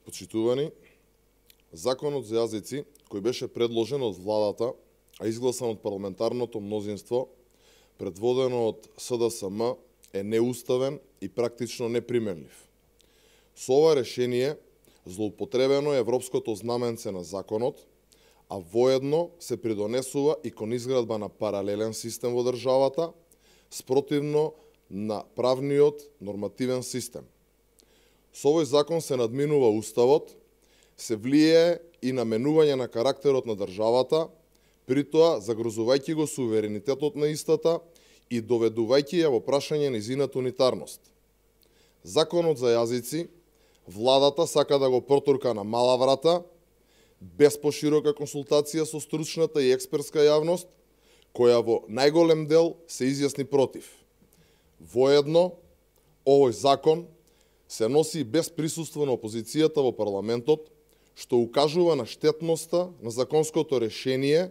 Почитувани, Законот за јазици, кој беше предложен од владата, а изгласан од парламентарното мнозинство, предводено од СДСМ, е неуставен и практично неприменлив. Со ова решение злоупотребено е европското знаменце на законот, а воедно се придонесува и кон изградба на паралелен систем во државата, спротивно на правниот нормативен систем. Со овој закон се надминува уставот, се влијае и на менување на карактерот на државата, притоа загрозувајќи го суверенитетот на истата и доведувајќи ја во прашање нејзината унитарност. Законот за јазици, владата сака да го протурка на мала врата, без поширока консултација со стручната и експертска јавност, која во најголем дел се изјасни против. Воедно, овој закон се носи без присуство на опозицијата во парламентот, што укажува на штетноста на законското решение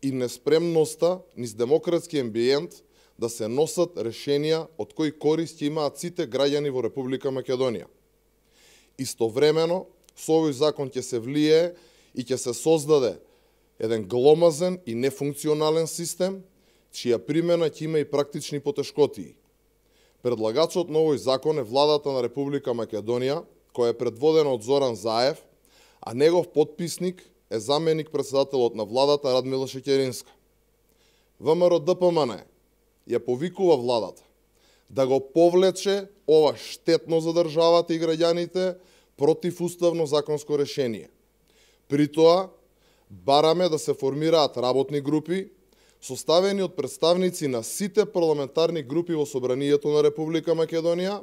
и неспремноста низ демократски амбиент да се носат решенија од кои корист имаат сите граѓани во Република Македонија. Истовремено, со овој закон ќе се влијае и ќе се создаде еден гломазен и нефункционален систем, чија примена ќе има и практични потешкотии. Предлагачот на овој закон е владата на Република Македонија, која е предводена од Зоран Заев, а негов потписник е заменик председателот на владата Радмила Шекеринска. ВМРО-ДПМН ја повикува владата да го повлече ова штетно за државата и граѓаните противуставно законско решение. При тоа, бараме да се формираат работни групи, составени од представници на сите парламентарни групи во Собранието на Република Македонија,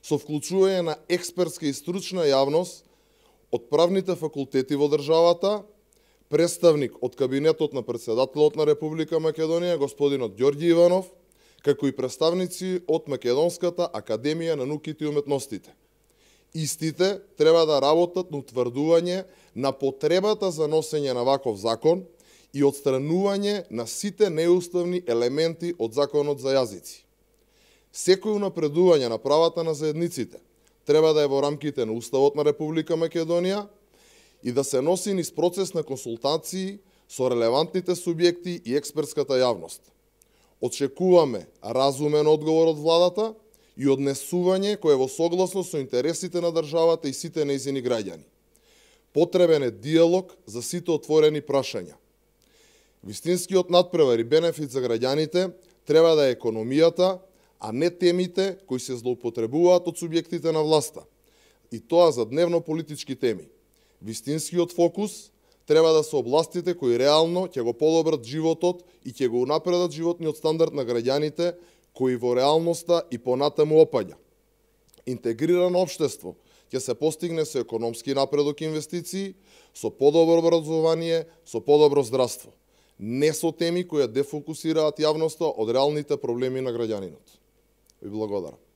со вклучување на експертска и стручна јавност од правните факултети во државата, представник од кабинетот на председателот на Република Македонија, господинот Ѓорѓи Иванов, како и представници од Македонската академија на науките и уметностите. Истите треба да работат на утврдување на потребата за носење на ваков закон и отстранување на сите неуставни елементи од Законот за јазици. Секој унапредување на правата на заедниците треба да е во рамките на Уставот на Република Македонија и да се носи низ процес на консултации со релевантните субјекти и експертската јавност. Очекуваме разумен одговор од владата и однесување кој е во согласно со интересите на државата и сите нејзини граѓани. Потребен е диалог за сите отворени прашања. Вистинскиот надпревар и бенефит за граѓаните треба да е економијата, а не темите кои се злоупотребуваат од субјектите на власта. И тоа за дневно политички теми. Вистинскиот фокус треба да се областите кои реално ќе го подобрат животот и ќе го унапредат животниот стандард на граѓаните кои во реалноста и понатаму опаѓа. Интегрирано општество ќе се постигне со економски напредок и инвестиции, со подобро образование, со подобро здравство. Не со теми кои ја дефокусираат јавноста од реалните проблеми на граѓанинот. Ви благодарам.